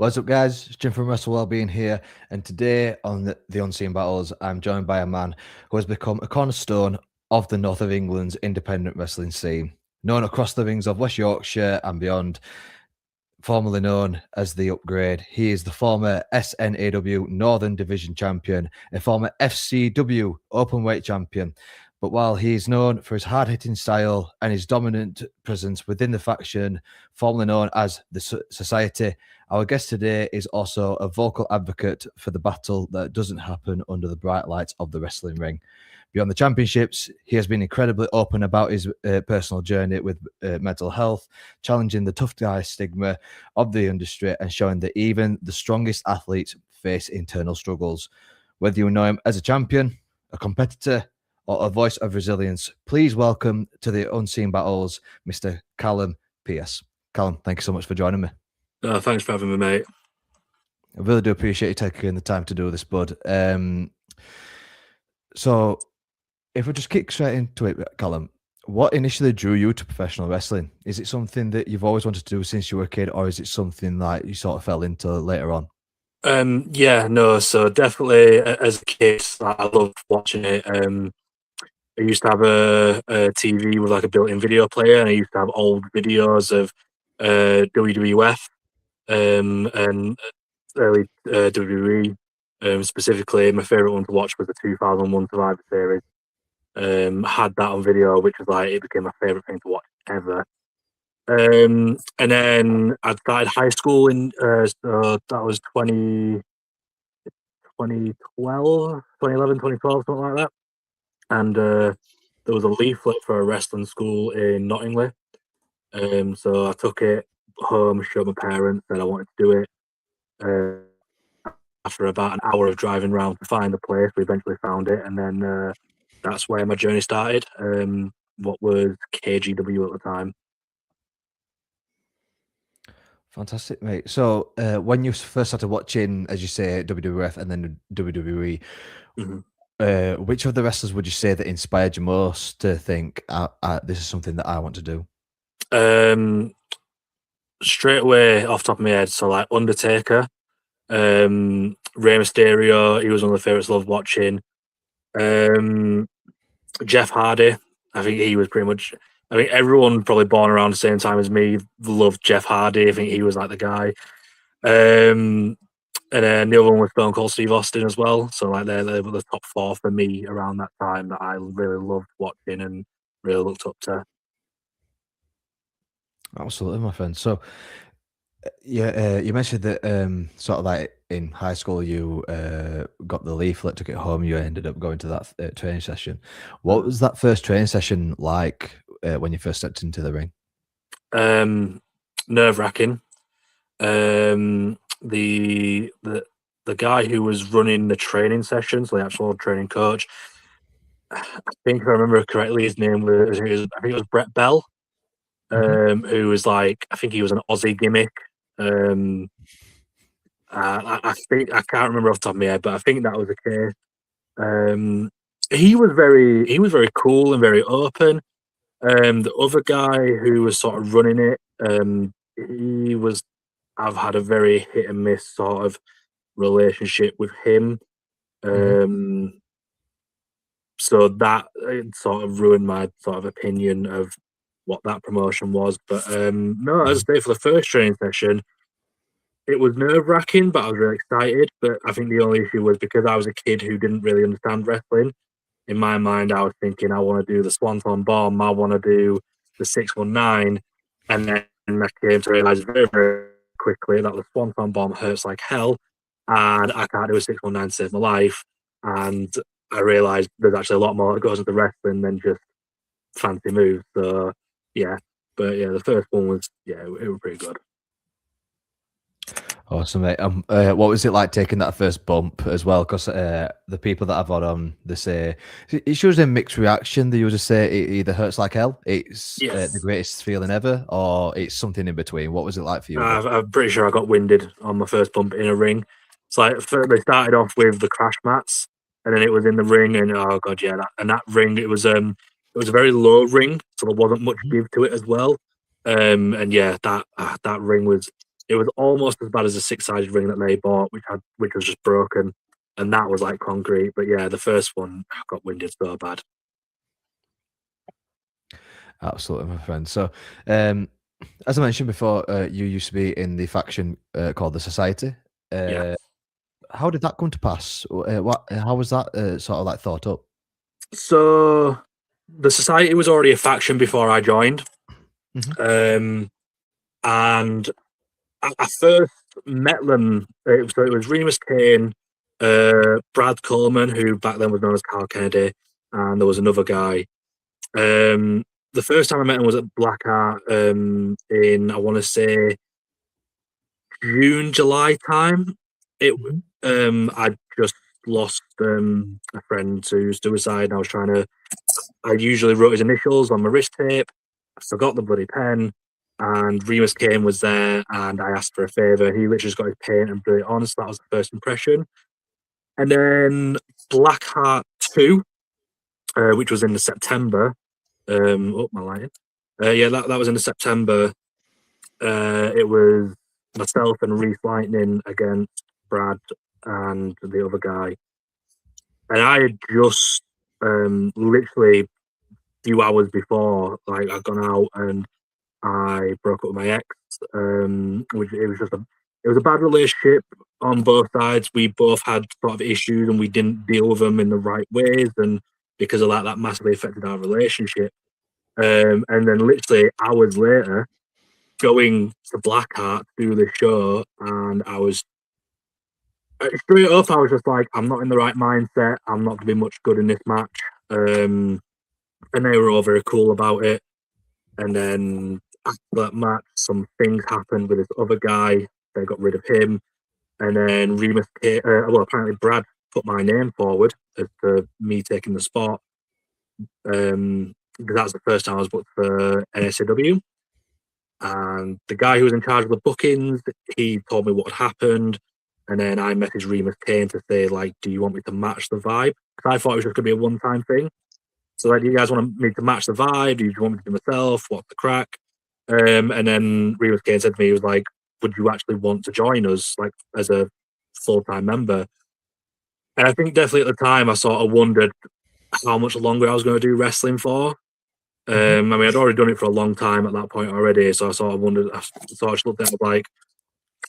What's up, guys? It's Jim from Wrestle Wellbeing here, and today on the Unseen Battles, I'm joined by a man who has become a cornerstone of the north of England's independent wrestling scene, known across the rings of West Yorkshire and beyond. Formerly known as the Upgrade, he is the former SNAW Northern Division champion, a former FCW Openweight champion. But while he is known for his hard-hitting style and his dominant presence within the faction formerly known as the Society, our guest today is also a vocal advocate for the battle that doesn't happen under the bright lights of the wrestling ring. Beyond the championships, he has been incredibly open about his personal journey with mental health, challenging the tough guy stigma of the industry and showing that even the strongest athletes face internal struggles. Whether you know him as a champion, a competitor, or a voice of resilience, please welcome to the Unseen Battles, Mr. Callam Pierce. Callam, thank you so much for joining me. Thanks for having me, mate. I really do appreciate you taking the time to do this, bud. So, if we just kick straight into it, Callam, what initially drew you to professional wrestling? Is it something that you've always wanted to do since you were a kid, or is it something like you sort of fell into later on? So definitely as a kid, I loved watching it. I used to have a TV with like a built-in video player, and I used to have old videos of WWF and early WWE. Specifically, my favorite one to watch was the 2001 Survivor Series. Had that on video, which was like it became my favorite thing to watch ever. And then I started high school in so that was 2012, 2011, 2012, something like that. And there was a leaflet for a wrestling school in Nottingham. So I took it home, showed my parents that I wanted to do it. After about an hour of driving around to find the place, we eventually found it, and then that's where my journey started. What was KGW at the time. Fantastic, mate. So when you first started watching, as you say, WWF and then WWE, which of the wrestlers would you say that inspired you most to think, this is something that I want to do? Straight away off the top of my head, so like Undertaker, Rey Mysterio, he was one of the favourites I loved watching. Jeff Hardy, I think he was pretty much... I think everyone probably born around the same time as me loved Jeff Hardy. I think he was like the guy. And then the other one was Stone Cold Steve Austin as well. So like they were the top four for me around that time that I really loved watching and really looked up to. Absolutely, my friend. So yeah, you mentioned that sort of like in high school you got the leaflet, took it home, you ended up going to that training session. What was that first training session like when you first stepped into the ring? Nerve-wracking. The guy who was running the training sessions, the actual training coach, I think if I remember correctly, his name was, I think it was Brett Bell, who was like, I think he was an Aussie gimmick. I think I can't remember off the top of my head, but I think that was the case. He was very cool and very open. The other guy who was sort of running it, I've had a very hit and miss sort of relationship with him. So that sort of ruined my sort of opinion of what that promotion was. But no, as I say, for the first training session, it was nerve-wracking, but I was really excited. But I think the only issue was because I was a kid who didn't really understand wrestling. In my mind, I was thinking, I want to do the Swanton Bomb, I want to do the 619, and then I came to realize very, very quickly that the Swanton Bomb hurts like hell, and I can't do a 619 to save my life. And I realized there's actually a lot more that goes into wrestling than just fancy moves. So yeah, but yeah, the first one was it was pretty good. Awesome, mate. What was it like taking that first bump as well? Because the people that I've had on, they say it's usually a mixed reaction. They usually say it either hurts like hell, it's the greatest feeling ever, or it's something in between. What was it like for you? I'm pretty sure I got winded on my first bump in a ring. It's like they started off with the crash mats, and then it was in the ring, and oh god, yeah, that ring, it was a very low ring, so there wasn't much give to it as well. And yeah, that ring was It was almost as bad as a 6-sided ring that they bought, which was just broken, and that was like concrete. But yeah, the first one got winded so bad. Absolutely, my friend. So, as I mentioned before, you used to be in the faction called the Society. Yeah. How did that come to pass? How was that sort of like thought up? So the Society was already a faction before I joined, Mhm. and I first met them. It was Remus Kane, Brad Coleman, who back then was known as Carl Kennedy, and there was another guy. The first time I met him was at Blackheart in, I want to say, June, July time. It Mhm. I just lost a friend to suicide, and I was trying to. I usually wrote his initials on my wrist tape. I forgot the bloody pen, and Remus Kane was there, and I asked for a favour. He literally just got his paint and put it on, so that was the first impression. And then Blackheart 2, which was in the September. Oh, my lighting. Yeah, that was in the September. It was myself and Reese Lightning against Brad and the other guy. And I had just literally a few hours before, like, I'd gone out and I broke up with my ex. Which it was a bad relationship on both sides. We both had sort of issues and we didn't deal with them in the right ways, and because of that massively affected our relationship. And then literally hours later, going to Blackheart to do the show, and I was straight up, I was just like, I'm not in the right mindset. I'm not going to be much good in this match. And they were all very cool about it. And then after that match, some things happened with this other guy. They got rid of him. And then apparently Brad put my name forward as to me taking the spot. Because that was the first time I was booked for NSAW. And the guy who was in charge of the bookings, he told me what had happened. And then I messaged Remus Kane to say, like, do you want me to match the vibe? Because I thought it was just going to be a one-time thing. So, like, do you guys want me to match the vibe? Do you want me to do myself? What's the crack? And then Remus Kane said to me, he was like, would you actually want to join us, like, as a full-time member? And I think definitely at the time, I sort of wondered how much longer I was going to do wrestling for. Mhm. I mean, I'd already done it for a long time at that point already, so I sort of wondered. I sort of just looked at it like,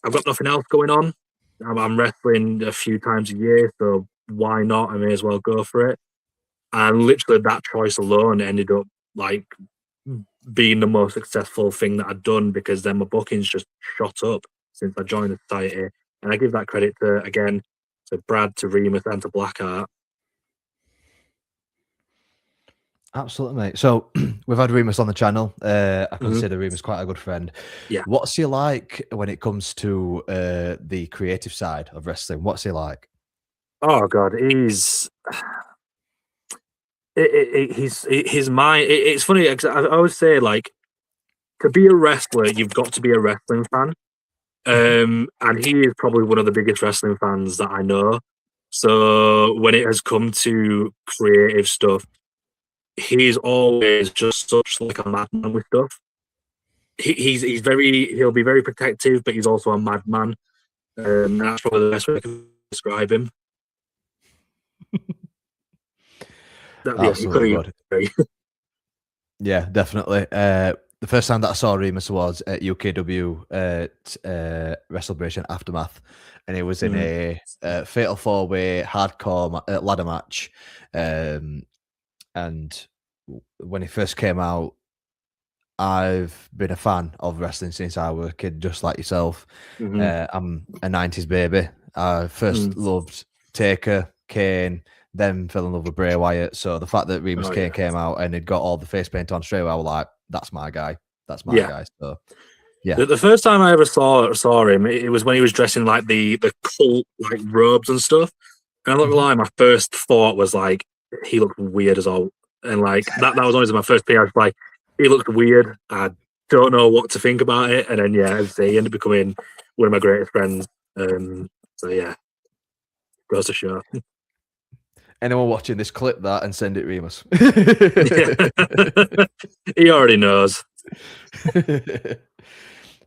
I've got nothing else going on. I'm wrestling a few times a year, so why not? I may as well go for it. And literally, that choice alone ended up like being the most successful thing that I'd done, because then my bookings just shot up since I joined the society. And I give that credit to Brad, to Remus, and to Blackheart. Absolutely, mate. So we've had Remus on the channel. I Mhm. consider Remus quite a good friend. Yeah. What's he like when it comes to the creative side of wrestling? What's he like? Oh God, his mind. It's funny because I always say, like, to be a wrestler, you've got to be a wrestling fan. Mhm. And he is probably one of the biggest wrestling fans that I know. So when it has come to creative stuff, he's always just such like a madman with stuff. He'll be very protective, but he's also a madman. And that's probably the best way I can describe him. Yeah, you Absolutely couldn't good. even. Yeah, definitely. The first time that I saw Remus was at UKW at WrestleBration Aftermath, and it was in Mm, a fatal four-way hardcore ladder match. And when he first came out, I've been a fan of wrestling since I was a kid, just like yourself. mhm, I'm a 90s baby. I first mm. loved Taker, Kane, then fell in love with Bray Wyatt. So the fact that Remus Oh Kane yeah, came out and he'd got all the face paint on straight away, I was like, that's my guy. That's my yeah. guy. So yeah. The first time I ever saw him, it was when he was dressing like the cult like robes and stuff. And I'm not gonna Mhm. lie, my first thought was like, he looked weird as all, and like that was always my first thing. I was like, he looked weird. I don't know what to think about it. And then yeah, as I say, he ended up becoming one of my greatest friends. So yeah, goes to show. Anyone watching this, clip that and send it Remus. Yeah. He already knows.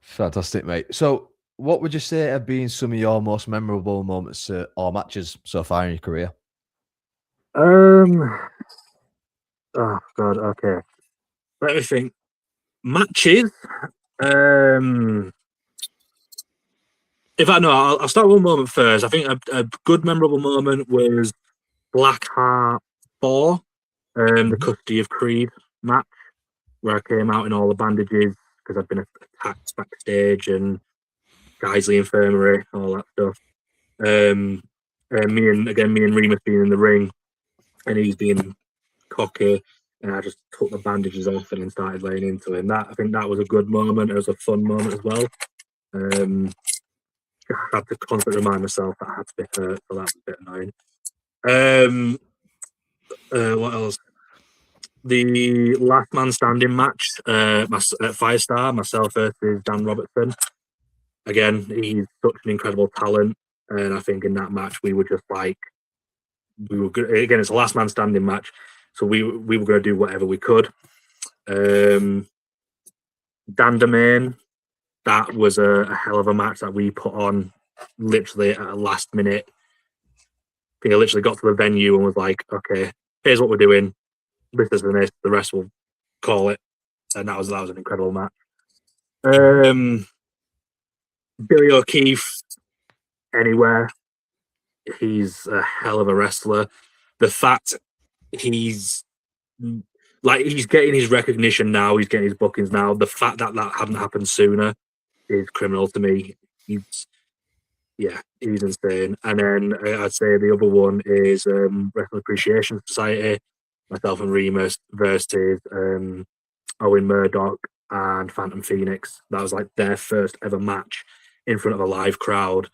Fantastic, mate. So what would you say have been some of your most memorable moments or matches so far in your career? Oh God, okay. Let me think. Matches. Um, In fact, no, I'll start with one moment first. I think a good memorable moment was Blackheart 4, the Mhm. Custody of Creed match, where I came out in all the bandages because I'd been attacked backstage and Geisley Infirmary, all that stuff. Me and Remus being in the ring, and he's being cocky, and I just took the bandages off and then started laying into him. I think that was a good moment. It was a fun moment as well. I had to constantly remind myself that I had to be hurt, so that was a bit annoying. What else? The last man standing match, at Firestar, myself versus Dan Robertson. Again, he's such an incredible talent, and I think in that match we were just like we were good. Again, it's a last man standing match, so we were going to do whatever we could. Dan Domain, that was a hell of a match that we put on literally at a last minute. I think I literally got to the venue and was like, okay, here's what we're doing. This is this. The rest will call it. And that was an incredible match. Billy O'Keefe, anywhere. He's a hell of a wrestler. The fact he's he's getting his recognition now, he's getting his bookings now. The fact that hadn't happened sooner is criminal to me. He's insane. And then I'd say the other one is Wrestling Appreciation Society. Myself and Remus versus Owen Murdoch and Phantom Phoenix. That was like their first ever match in front of a live crowd.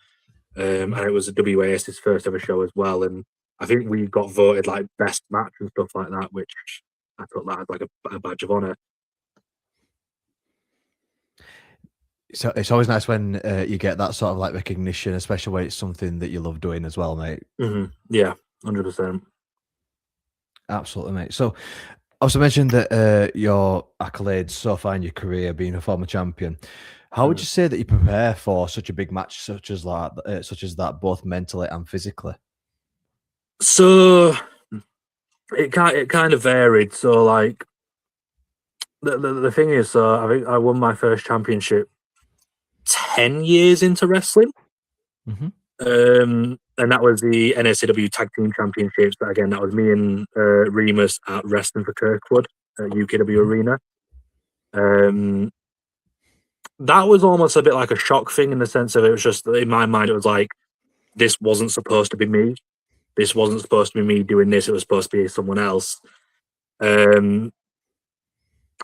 And it was a WAS's first ever show as well. And I think we got voted like best match and stuff like that, which I thought that was like a badge of honor. So it's always nice when you get that sort of like recognition, especially when it's something that you love doing as well, mate. Mm-hmm. Yeah, 100%. Absolutely, mate. So, I also mentioned that your accolades so far in your career, being a former champion. How would you say that you prepare for such a big match, such as that, both mentally and physically? So it kind of varied. So like the thing is, I think I won my first championship 10 years into wrestling. Mm-hmm. And that was the NSCW Tag Team Championships. But again, that was me and Remus at Wrestling for Kirkwood at UKW Arena. That was almost a bit like a shock thing in the sense of it was just, in my mind, it was like, this wasn't supposed to be me. This wasn't supposed to be me doing this. It was supposed to be someone else. And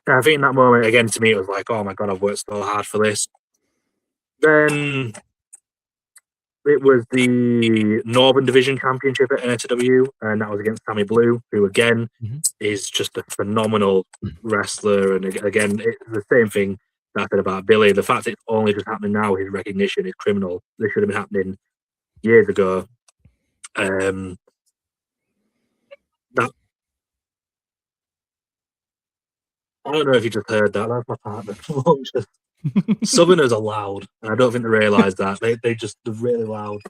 I think in that moment, again, to me, it was like, oh my God, I've worked so hard for this. Then it was the Northern Division Championship at NSW, and that was against Sammy Blue, who again is just a phenomenal wrestler. And again, it's the same thing that I said about Billy. The fact that it's only just happening now, his recognition is criminal. This should have been happening years ago. That I don't know if you just heard that. That's my partner. Southerners are loud, and I don't think they realise that. They're really loud.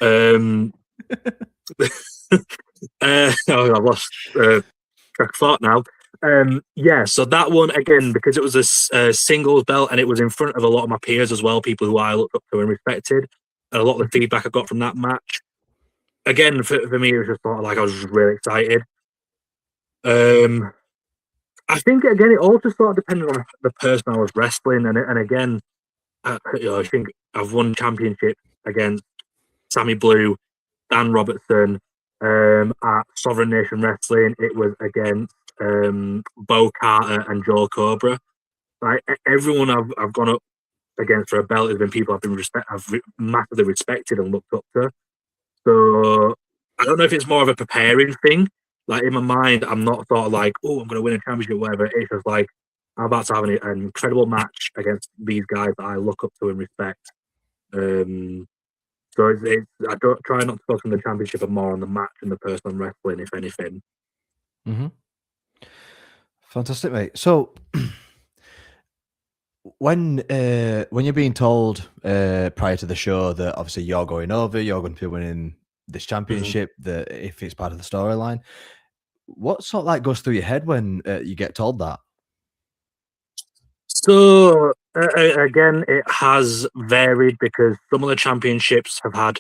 I've lost track of thought now. So that one again, because it was a singles belt, and it was in front of a lot of my peers as well, people who I looked up to and respected, and a lot of the feedback I got from that match. Again, for me, it was just sort of like I was just really excited. I think again, it all just sort of depended on the person I was wrestling, and again, I think I've won championships against Sammy Blue, Dan Robertson, at Sovereign Nation Wrestling. It was against Bo Carter and Joel Cobra. Like everyone I've gone up against for a belt has been people I've massively respected and looked up to. So I don't know if it's more of a preparing thing. Like in my mind, I'm not sort of like, oh, I'm going to win a championship, whatever. It's just like I'm about to have an incredible match against these guys that I look up to and respect. So I don't try not to focus on the championship and more on the match and the person I'm wrestling, if anything. Mm-hmm. Fantastic, mate. So when you're being told prior to the show that obviously you're going over, you're going to be winning this Mhm. championship, that if it's part of the storyline, what sort of like goes through your head when you get told that? So again, it has varied because some of the championships have had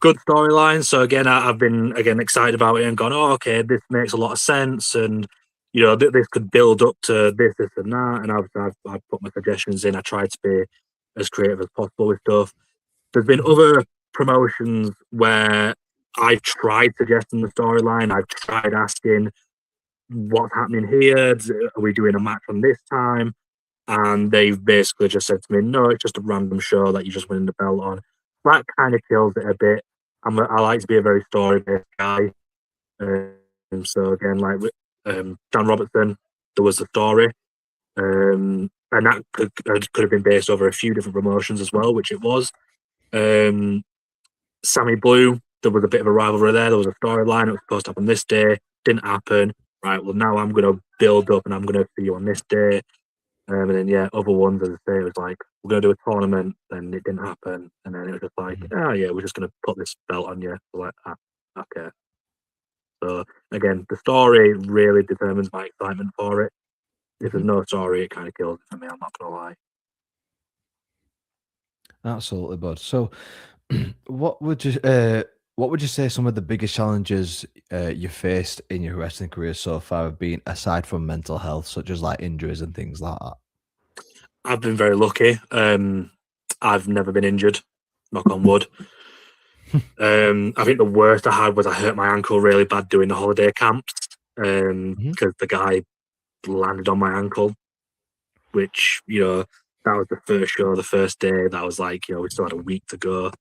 good storylines. So again, I've been again excited about it and gone, oh, okay, this makes a lot of sense, and this could build up to this, and that. And I've put my suggestions in. I tried to be as creative as possible with stuff. There's been Mhm, other promotions where I've tried suggesting the storyline. I've tried asking what's happening here. Are we doing a match on this time? And they've basically just said to me, no, it's just a random show that you're just winning the belt on. That kind of kills it a bit. I like to be a very story based guy. So again, like with Dan Robertson, there was a story, and that could have been based over a few different promotions as well, which it was. Um, Sammy Blue, there was a bit of a rivalry there. There was a storyline. It was supposed to happen this day, didn't happen. Right, well now I'm going to build up and I'm going to see you on this day. And then yeah, other ones as I say, it was like we're gonna do a tournament, then it didn't happen, and then it was just like, mhm, oh yeah, we're just gonna put this belt on you. We're like, okay. So again, the story really determines my excitement for it. If there's mhm. no story, it kind of kills it for me. I'm not gonna lie. Absolutely, bud. So, what would you what would you say some of the biggest challenges you faced in your wrestling career so far have been, aside from mental health, such as like injuries and things like that? I've been very lucky. I've never been injured. Knock on wood. I think the worst I had was I hurt my ankle really bad doing the holiday camps. Mhm. Because the guy landed on my ankle, which that was the first show, the first day. That was like we still had a week to go.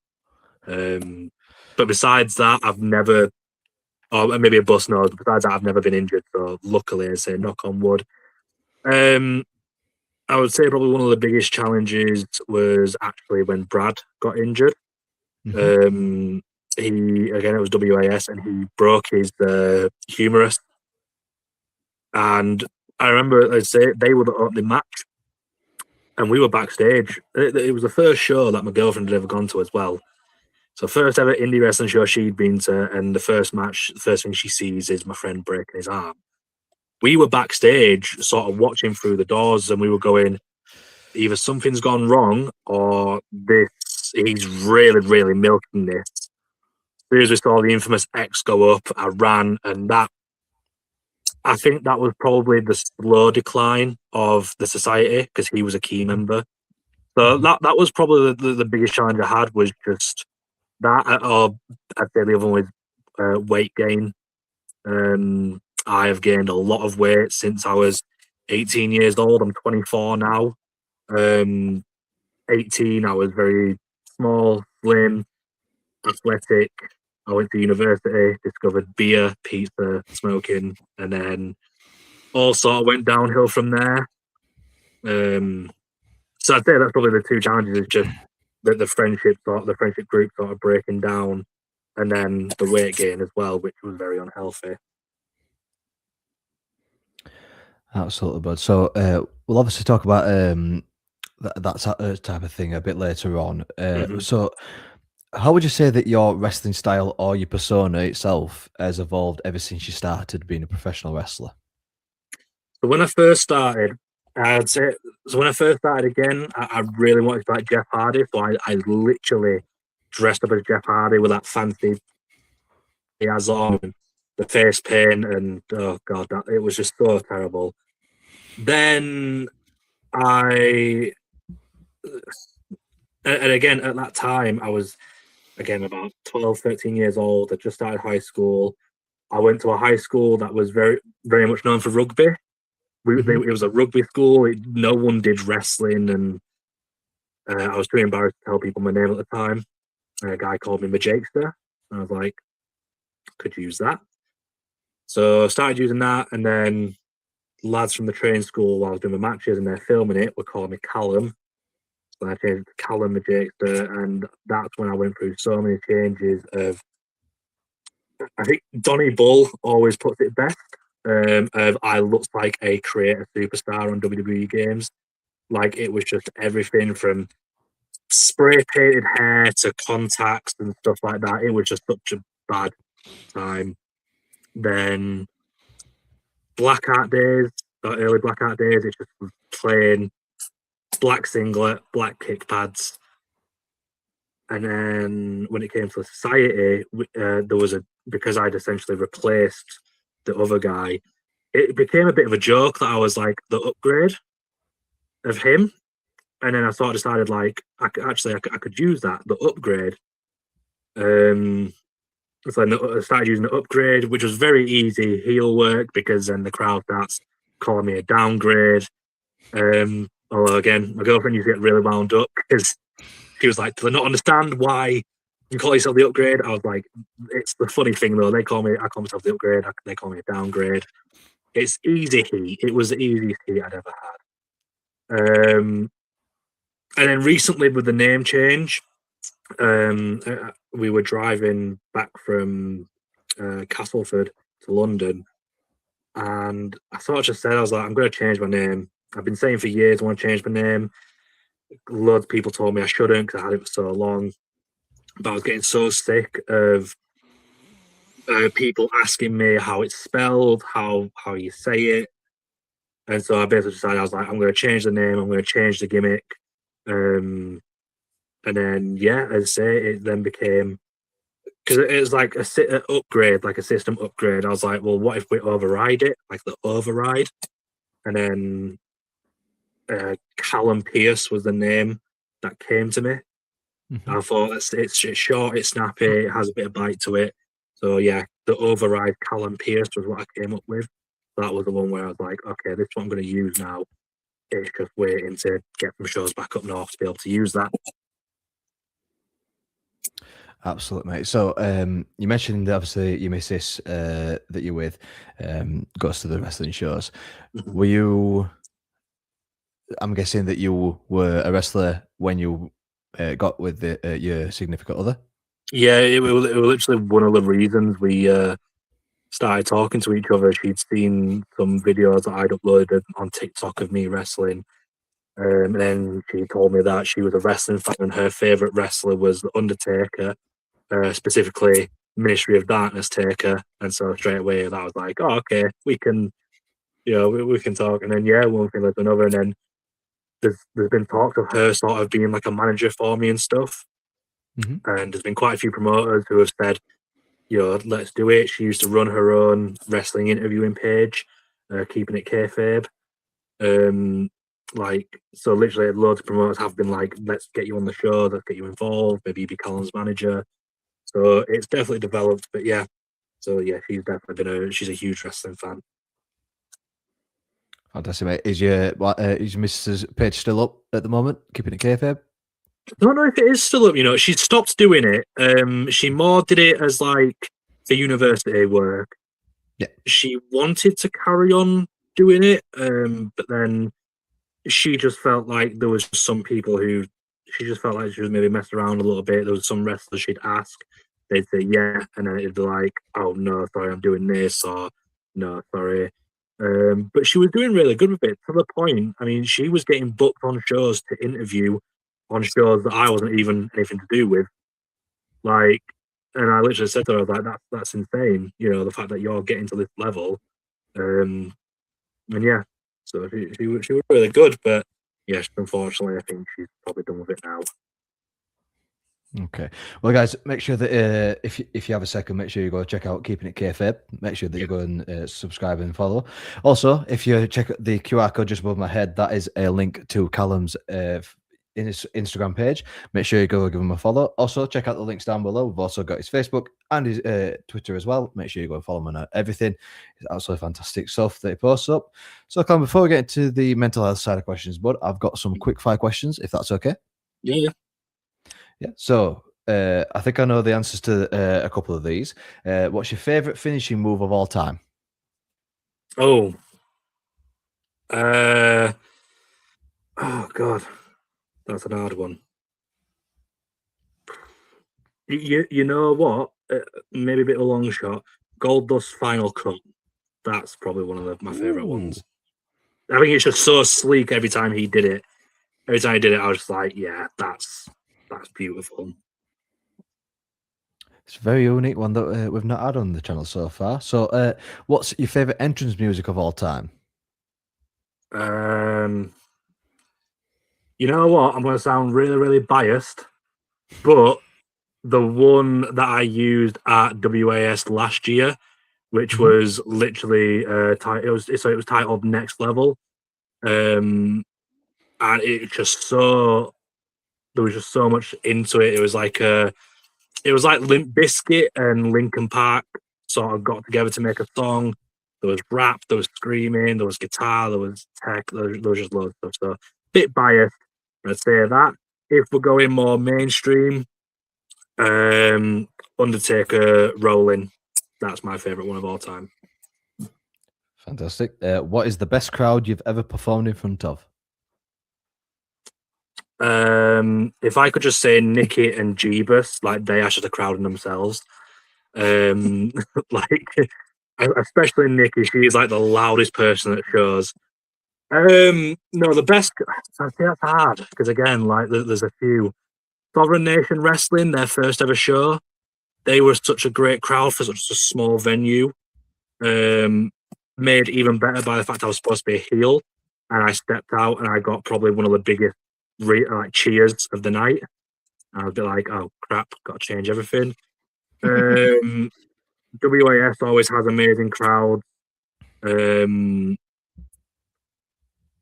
Um, but besides that, I've never, or maybe a bus nose. But besides that, I've never been injured. So luckily, I say knock on wood. Um, I would say probably one of the biggest challenges was actually when Brad got injured. Mhm. Um, he again it was WAS and he broke his humerus. And I remember I say they were the opening match and we were backstage. It was the first show that my girlfriend had ever gone to as well. So first ever indie wrestling show she'd been to, and the first match, the first thing she sees is my friend breaking his arm. We were backstage, sort of watching through the doors, and we were going, either something's gone wrong, or this he's really, really milking this. As soon as we saw the infamous X go up, I ran, and that I think that was probably the slow decline of the society because he was a key member. So Mhm. that was probably the biggest challenge I had was just that, or I'd say the other one was weight gain. I have gained a lot of weight since I was 18 years old. I'm 24 now. Um, 18, I was very small, slim, athletic. I went to university, discovered beer, pizza, smoking, and then all sort of went downhill from there. Um, so I'd say that's probably the two challenges: is just the friendship group sort of breaking down, and then the weight gain as well, which was very unhealthy. Absolutely, bud. So, we'll obviously talk about type of thing a bit later on. hmm So, how would you say that your wrestling style or your persona itself has evolved ever since you started being a professional wrestler? So when I first started, I'd say so when I first started again, I really wanted to be like Jeff Hardy, so I literally dressed up as Jeff Hardy with that fancy he has on, and the face paint, and oh god, that it was just so terrible. Then I, and again at that time, I was again about 12, 13 years old. I just started high school. I went to a high school that was very, very much known for rugby. Mhm. It was a rugby school. No one did wrestling, and I was too embarrassed to tell people my name at the time. And a guy called me Majakester. I was like, could use that. So I started using that, and then lads from the training school while I was doing my matches and they're filming it were calling me Callum. So I changed to Callam Pierce, and that's when I went through so many changes of I think Donny Bull always puts it best. Of I looked like a creator superstar on WWE games. Like it was just everything from spray painted hair to contacts and stuff like that. It was just such a bad time. Then Black Art days, early Black Art days, it's just plain black singlet, black kick pads. And then when it came to society, there was because I'd essentially replaced the other guy, it became a bit of a joke that I was like the upgrade of him. And then I sort of decided like I could use that, the upgrade. So I started using the upgrade, which was very easy heel work because then the crowd starts calling me a downgrade. Although again, my girlfriend used to get really wound up because she was like, "Do they not understand why you call yourself the upgrade?" I was like, "It's the funny thing though. I call myself the upgrade. They call me a downgrade. It's easy heat. It was the easiest heat I'd ever had." And then recently with the name change, we were driving back from Castleford to London, and I sort of just said, I was like, I'm going to change my name. I've been saying for years I want to change my name. Loads of people told me I shouldn't because I had it for so long, but I was getting so sick of people asking me how it's spelled, how you say it, and so I basically decided I was like, I'm going to change the name. I'm going to change the gimmick. And then, yeah, as I say, it then became, because it was like an upgrade, like a system upgrade. I was like, well, what if we override it, like the override? And then Callam Pierce was the name that came to me. I thought it's short, it's snappy, it has a bit of bite to it. So yeah, the override Callam Pierce was what I came up with. That was the one where I was like, okay, this is what I'm going to use now. It's just waiting to get some shows back up north to be able to use that. Absolutely, mate. So you mentioned obviously your missus that you're with goes to the wrestling shows. Were you? I'm guessing that you were a wrestler when you got with your significant other. Yeah, it was literally one of the reasons we started talking to each other. She'd seen some videos that I'd uploaded on TikTok of me wrestling. And then she told me that she was a wrestling fan and her favourite wrestler was The Undertaker, specifically Ministry of Darkness Taker. And so straight away that was like, oh, okay, we can, we can talk. And then, yeah, one thing led to another. And then there's been talks of her sort of being like a manager for me and stuff. And there's been quite a few promoters who have said, let's do it. She used to run her own wrestling interviewing page, Keeping It Kayfabe. So literally loads of promoters have been like, let's get you on the show, let's get you involved, maybe you be Callan's manager. So it's definitely developed, but yeah. So yeah, she's definitely she's a huge wrestling fan. Fantastic, mate. Is your Mrs. page still up at the moment? Keeping It Kayfabe? I don't know if it is still up, she stopped doing it. She more did it as like the university work. Yeah. She wanted to carry on doing it, but then she just felt like there was some people who she just felt like she was maybe messing around a little bit. There was some wrestlers she'd ask, they'd say yeah, and then it'd be like, oh no, sorry, I'm doing this, or no, sorry. But she was doing really good with it to the point. I mean, she was getting booked on shows to interview on shows that I wasn't even anything to do with. Like, and I literally said to her, I was like, that's insane. The fact that you're getting to this level. And yeah, so she was really good, but yes, unfortunately, I think she's probably done with it now. Okay. Well, guys, make sure that if you have a second, make sure you go check out Keeping It Kayfabe. Make sure that you go and subscribe and follow. Also, if you check the QR code just above my head, that is a link to Callam's in his Instagram page. Make sure you go give him a follow. Also, check out the links down below. We've also got his Facebook and his Twitter as well. Make sure you go and follow him on everything. It's absolutely fantastic stuff that he posts up. So, Callam, before we get into the mental health side of questions, bud, I've got some quick fire questions, if that's okay. Yeah. Yeah. So, I think I know the answers to a couple of these. What's your favorite finishing move of all time? Oh God, that's an hard one. You know what? Maybe a bit of a long shot. Goldust's Final Cut. That's probably one of my favorite ones. I think it's just so sleek every time he did it. every time he did it, I was just like, yeah, that's beautiful. It's a very unique one that we've not had on the channel so far. So, what's your favorite entrance music of all time? You know what? I'm going to sound really, really biased, but the one that I used at WAS last year, which was literally it was titled Next Level, and it just so there was just so much into it. It was like Limp Bizkit and Linkin Park sort of got together to make a song. There was rap, there was screaming, there was guitar, there was tech, there was just loads of stuff. So bit biased, I'd say that. If we're going more mainstream, Undertaker Rolling. That's my favourite one of all time. Fantastic. What is the best crowd you've ever performed in front of? If I could just say Nikki and Jeebus, like they are just a crowd in themselves. Like especially Nikki, she's like the loudest person at shows. No, the best. I say that's hard because again, like there's a few. Sovereign Nation Wrestling, their first ever show, they were such a great crowd for such a small venue. Made even better by the fact I was supposed to be a heel, and I stepped out and I got probably one of the biggest cheers of the night. And I was a bit like, oh crap, got to change everything. WAS always has amazing crowds.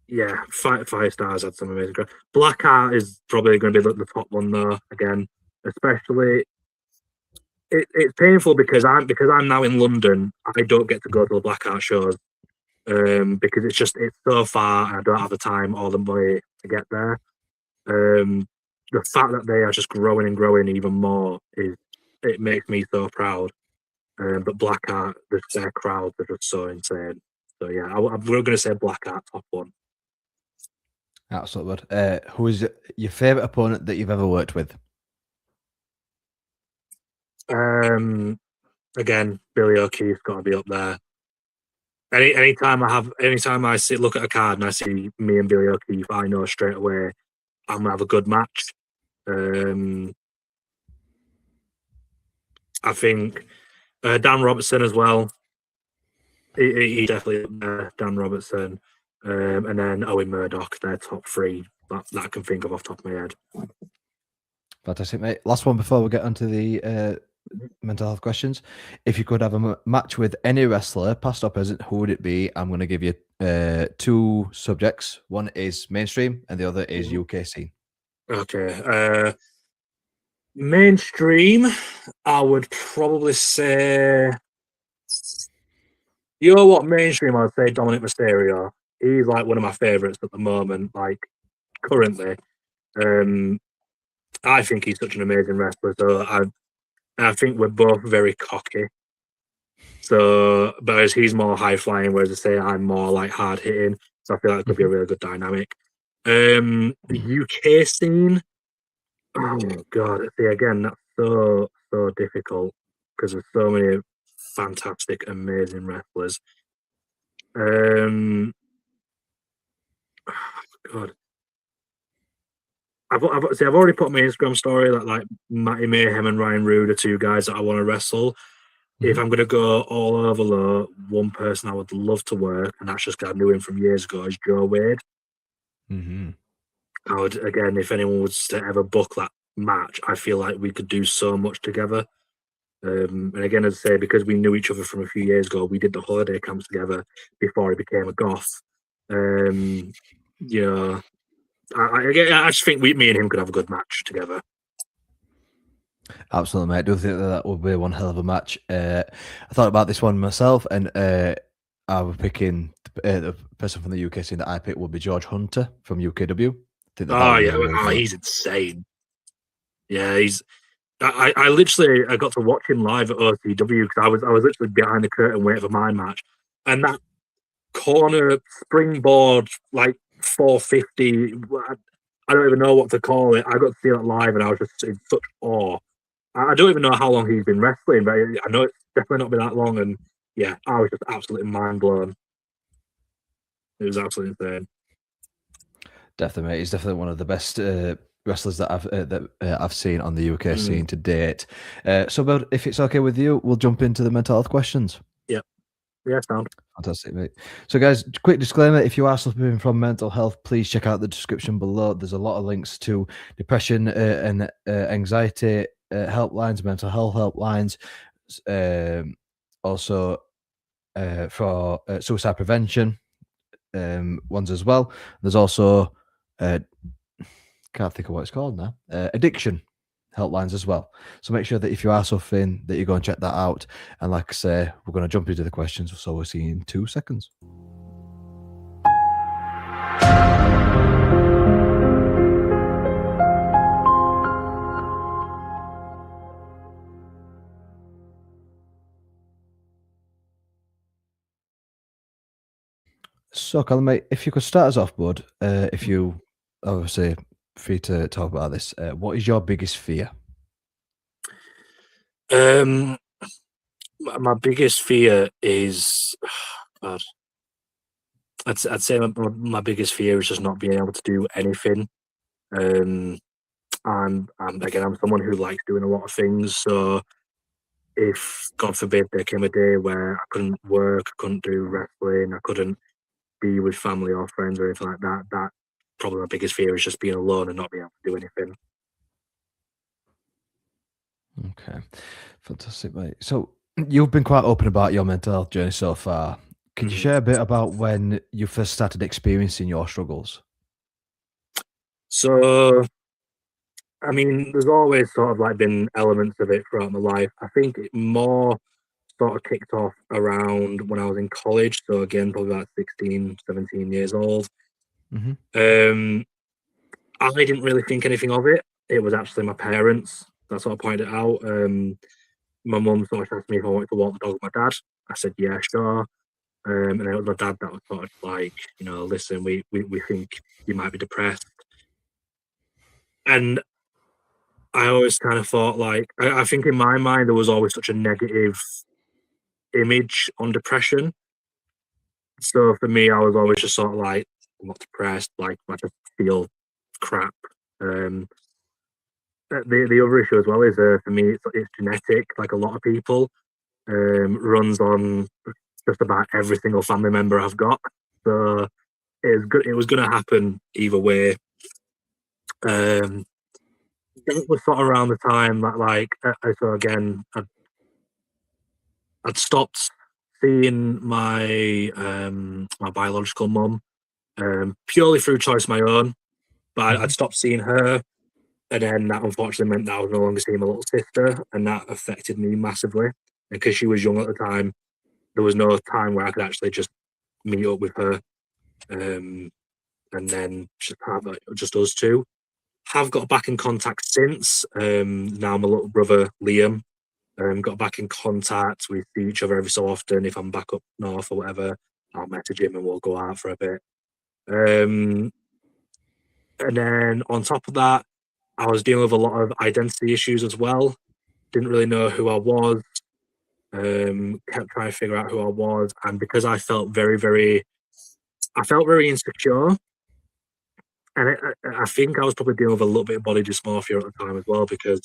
Yeah, Firestars had some amazing crowd. Blackheart is probably going to be the top one though. Again, especially it's painful because I'm now in London. I don't get to go to the Blackheart shows because it's so far and I don't have the time or the money to get there. The fact that they are just growing and growing even more it makes me so proud. But Blackheart, their crowds are just so insane. So yeah, we're going to say Blackheart top one. Absolutely. Who is your favorite opponent that you've ever worked with? Again, Billy O'Keefe's got to be up there. Anytime I look at a card and I see me and Billy O'Keefe, I know straight away I'm gonna have a good match. I think Dan Robertson as well. He definitely Dan Robertson, and then Owen Murdoch. They're top three that I can think of off the top of my head. Fantastic, mate. Last one before we get onto the mental health questions. If you could have a match with any wrestler, past or present, who would it be? I'm going to give you two subjects. One is mainstream and the other is UK scene. Okay. Mainstream, I would probably say... You know what? Mainstream, I'd say Dominic Mysterio. He's like one of my favourites at the moment, like currently. I think he's such an amazing wrestler. So I think we're both very cocky. So, but he's more high flying, whereas I say I'm more like hard hitting. So I feel like it could be a really good dynamic. The UK scene, oh god, see again, that's so difficult because there's so many fantastic, amazing wrestlers. Oh god. I've already put my Instagram story that like Matty Mayhem and Ryan Rude are two guys that I want to wrestle. If I'm going to go all over low, one person I would love to work, and that's just I knew him from years ago, is Joe Wade. I would, again, if anyone was to ever book that match, I feel like we could do so much together. And again, as I say, because we knew each other from a few years ago, we did the holiday camps together before he became a goth. You know, I just think me and him could have a good match together. Absolutely, mate. I do think that would be one hell of a match. I thought about this one myself, and I was picking the person from the UK scene that I picked would be George Hunter from UKW. He's insane. Yeah, I literally got to watch him live at OCW because I was literally behind the curtain waiting for my match, and that corner springboard like 450. I don't even know what to call it. I got to see that live, and I was just in such awe. I don't even know how long he's been wrestling, but I know it's definitely not been that long. And yeah, I was just absolutely mind blown. It was absolutely insane. Definitely, mate. He's definitely one of the best wrestlers that I've seen on the UK scene to date. So, but if it's okay with you, we'll jump into the mental health questions. Yeah, yeah, sound. Fantastic, mate. So, guys, quick disclaimer: if you are suffering from mental health, please check out the description below. There's a lot of links to depression and anxiety helplines, mental health helplines, also for suicide prevention ones as well. There's also can't think of what it's called now. Addiction helplines as well. So make sure that if you are suffering, that you go and check that out. And like I say, we're going to jump into the questions. So we'll see you in 2 seconds. So, Colin, mate, if you could start us off, bud, if you obviously free to talk about this, what is your biggest fear? My biggest fear is, God, I'd say my biggest fear is just not being able to do anything. And again, I'm someone who likes doing a lot of things. So if, God forbid, there came a day where I couldn't work, I couldn't do wrestling, I couldn't be with family or friends or anything like that, that probably my biggest fear is just being alone and not being able to do anything. Okay, fantastic, mate. So you've been quite open about your mental health journey so far. Can you share a bit about when you first started experiencing your struggles? So, I mean, there's always sort of like been elements of it throughout my life. I think it more sort of kicked off around when I was in college. So again, probably about 16, 17 years old. Mm-hmm. I didn't really think anything of it. It was actually my parents that sort of pointed it out. My mum sort of asked me if I wanted to walk the dog with my dad. I said, yeah, sure. And then it was my dad that was sort of like, listen, we think you might be depressed. And I always kind of thought like, I think in my mind, there was always such a negative image on depression. So for me, I was always just sort of like, I'm not depressed, like I just feel crap. The other issue as well is for me, it's genetic, like a lot of people. Runs on just about every single family member I've got. So it was going to happen either way. It was sort of around the time that so again, I'd stopped seeing my my biological mum purely through choice of my own, but I'd stopped seeing her. And then that unfortunately meant that I was no longer seeing my little sister, and that affected me massively. And because she was young at the time, there was no time where I could actually just meet up with her, and then just have just us two. Have got back in contact since. Now my little brother Liam got back in contact. We see each other every so often. If I'm back up north or whatever, I'll message him and we'll go out for a bit. And then on top of that, I was dealing with a lot of identity issues as well. Didn't really know who I was. Kept trying to figure out who I was, and because I felt I felt very insecure, and I think I was probably dealing with a little bit of body dysmorphia at the time as well because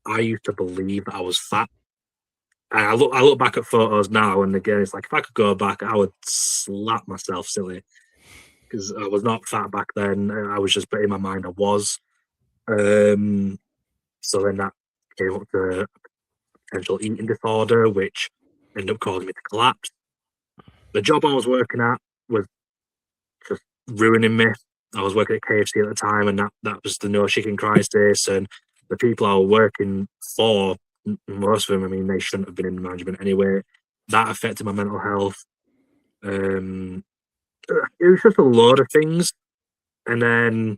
I used to believe that I was fat. And I look back at photos now, and again, it's like if I could go back, I would slap myself silly because I was not fat back then. I was just, but in my mind, I was. So then that came up to potential eating disorder, which ended up causing me to collapse. The job I was working at was just ruining me. I was working at KFC at the time, and that was the no chicken crisis. And the people I was working for, most of them, I mean, they shouldn't have been in management anyway. That affected my mental health. It was just a load of things. And then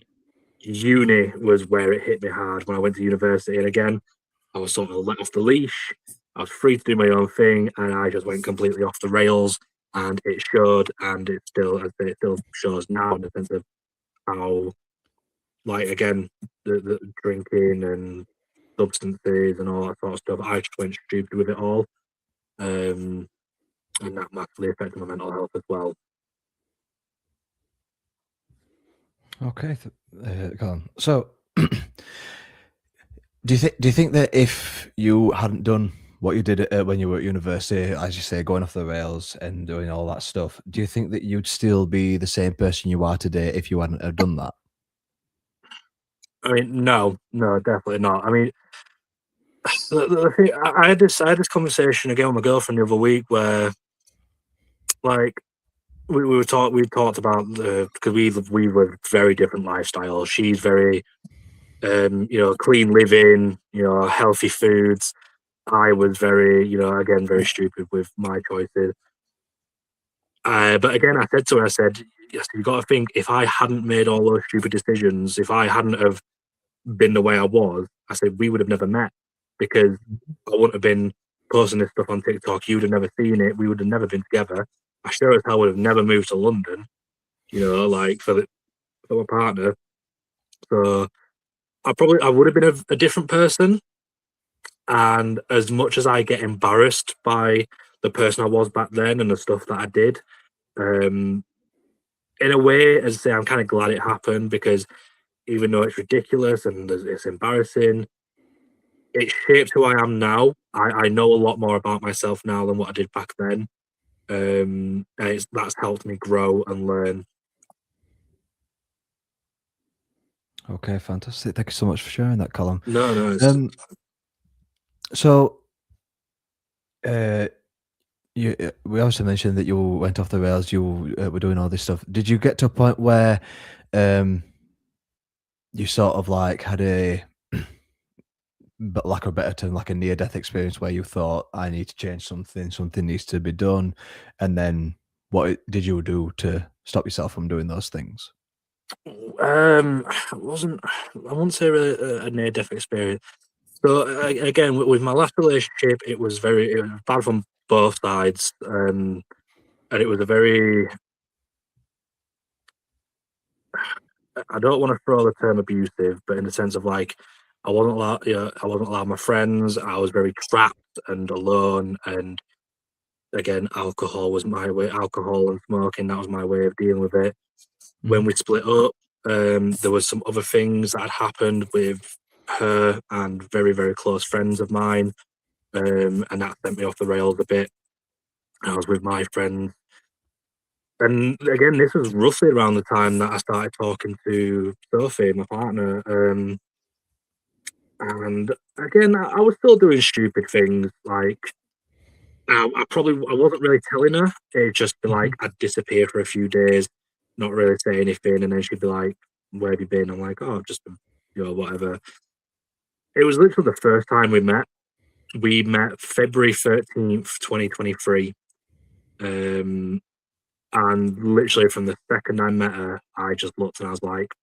uni was where it hit me hard when I went to university. And again, I was sort of let off the leash. I was free to do my own thing, and I just went completely off the rails. And it showed, and it still, as I say, it still shows now in the sense of how, like again, the drinking and substances and all that sort of stuff. I just went stupid with it all, and that massively affected my mental health as well. Okay, go on. So, do you think that if you hadn't done what you did when you were at university, as you say, going off the rails and doing all that stuff, do you think that you'd still be the same person you are today if you hadn't have done that? I mean, no, definitely not. I mean, the thing, I had this conversation again with my girlfriend the other week where, like, we talked about the because we live very different lifestyles. She's very clean living, healthy foods. I was very, again, very stupid with my choices. But again, I said to her, I said, yes, you've got to think if I hadn't made all those stupid decisions, if I hadn't have been the way I was, I said, we would have never met because I wouldn't have been posting this stuff on TikTok. You would have never seen it. We would have never been together. I sure as hell would have never moved to London, like for my partner. So I would have been a different person. And as much as I get embarrassed by the person I was back then and the stuff that I did, um, in a way, as I say, I'm kind of glad it happened because even though it's ridiculous and it's embarrassing, it shaped who I am now. I know a lot more about myself now than what I did back then. And that's helped me grow and learn. Okay, fantastic. Thank you so much for sharing that, Colin. No, no, Um, so, uh, we also mentioned that you went off the rails. You were doing all this stuff. Did you get to a point where um, you sort of like had a, but lack of a better term, like a near death experience where you thought, I need to change something, something needs to be done, and then did you do to stop yourself from doing those things? it wasn't. I wouldn't say really a near death experience. So again, with my last relationship, it was bad from both sides, and it was a very. I don't want to throw the term abusive, but in the sense of like, I wasn't allowed my friends. I was very trapped and alone, and again, alcohol was my way. Alcohol and smoking, that was my way of dealing with it. When Mhm. we split up, there was some other things that had happened with her and very, very close friends of mine, and that sent me off the rails a bit. I was with my friends, and again, this was roughly around the time that I started talking to Sophie, my partner. And again, I was still doing stupid things. Like I wasn't really telling her. It'd just be like Mhm. I'd disappear for a few days, not really say anything, and then she'd be like, "Where have you been?" I'm like, "Oh, I've just been, whatever." It was literally the first time we met. We met February 13th, 2023. Um, and literally from the second I met her, I just looked and I was like,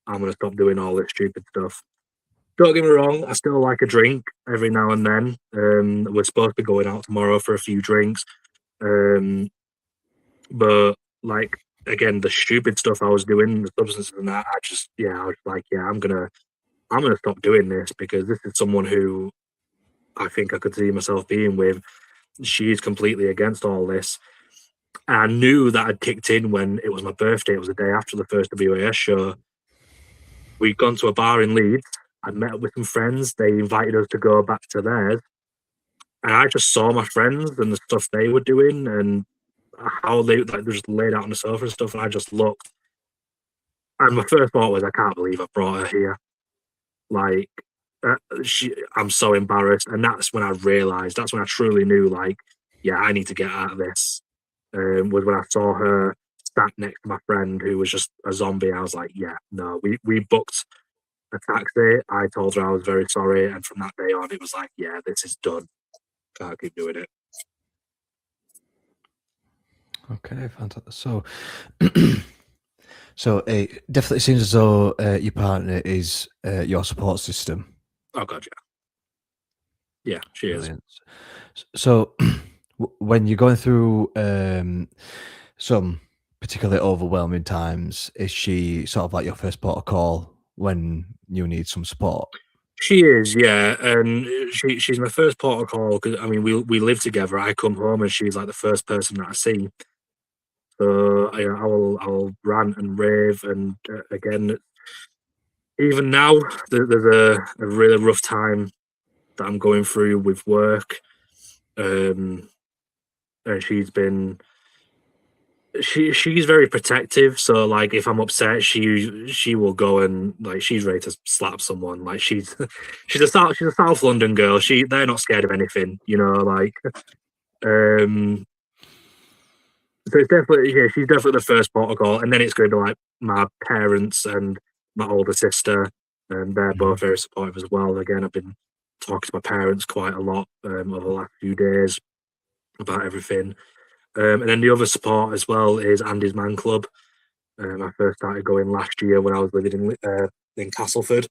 I'm gonna stop doing all this stupid stuff. Don't get me wrong, I still like a drink every now and then. We're supposed to be going out tomorrow for a few drinks. Um, but like again, the stupid stuff I was doing, the substances and that, I was like, yeah, I'm gonna stop doing this because this is someone who I think I could see myself being with. She's completely against all this. I knew that had kicked in when it was my birthday. It was the day after the first WAS show. We'd gone to a bar in Leeds. I'd met up with some friends. They invited us to go back to theirs. And I just saw my friends and the stuff they were doing and how they just laid out on the sofa and stuff. And I just looked. And my first thought was, I can't believe I brought her here. Like, I'm so embarrassed. And that's when I realized, that's when I truly knew, like, yeah, I need to get out of this. Was when I saw her sat next to my friend who was just a zombie. I was like, yeah, no, we booked a taxi. I told her I was very sorry. And from that day on, it was like, yeah, this is done. Can't keep doing it. Okay, fantastic. So, so it definitely seems as though your partner is your support system. Oh, God, yeah. Yeah, she is. Brilliant. So, when you're going through some particularly overwhelming times, is she sort of like your first port of call when you need some support? She is, yeah, and she's my first port of call because I mean we live together. I come home and she's like the first person that I see. So I'll rant and rave, and again, even now there's a really rough time that I'm going through with work. And she's very protective. So like if I'm upset, she will go and like she's ready to slap someone. Like she's a South London girl. They're not scared of anything, like um so it's definitely, yeah, she's definitely the first protocol, and then it's going to be like my parents and my older sister, and they're Mhm. both very supportive as well. Again, I've been talking to my parents quite a lot over the last few days about everything. And then the other support as well is Andy's Man Club. I first started going last year when I was living in Castleford.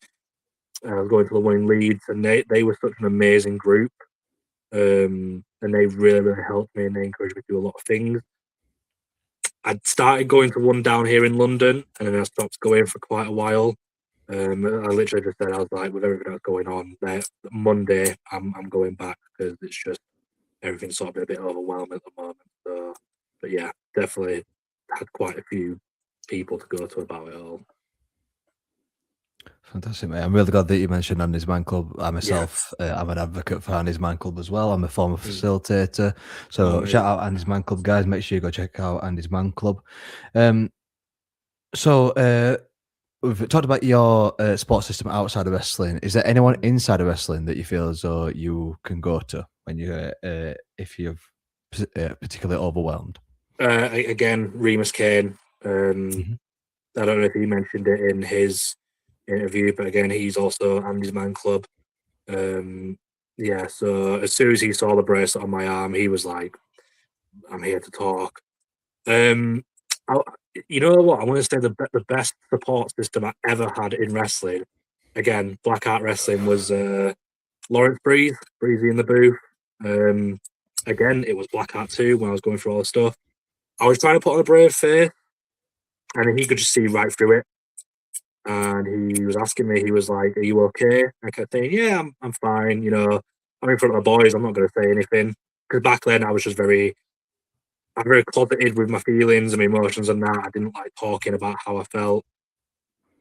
I was going to the one in Leeds, and they were such an amazing group. And they really, really helped me, and they encouraged me to do a lot of things. I'd started going to one down here in London, and then I stopped going for quite a while. I literally just said, I was like, with everything that's going on, Monday I'm going back because it's just everything's sort of been a bit overwhelming at the moment. So, but yeah, definitely had quite a few people to go to about it all. Fantastic, mate. I'm really glad that you mentioned Andy's Man Club. I Yeah. myself, I'm an advocate for Andy's Man Club as well. I'm a former facilitator. Oh, So shout amazing. out Andy's Man Club, guys. Make sure you go check out Andy's Man Club. Um, so we've talked about your sports system outside of wrestling. Is there anyone inside of wrestling that you feel as though you can go to when you, if you're particularly overwhelmed? Again, Remus Kane. Mhm. I don't know if he mentioned it in his interview, but again, he's also Andy's Man Club. Um, yeah, so as soon as he saw the bracelet on my arm, he was like, "I'm here to talk." Um, I, you know what? I'm going to say the best support system I ever had in wrestling. Again, Black Art Wrestling was Lawrence Breezy in the booth. Um, Again, it was Black Art 2 when I was going through all the stuff. I was trying to put on a brave face, and he could just see right through it. And he was asking me, he was like, "Are you okay?" I kept saying, "Yeah, I'm fine." I'm in front of the boys. I'm not going to say anything because back then I'm very closeted with my feelings and my emotions and that. I didn't like talking about how I felt.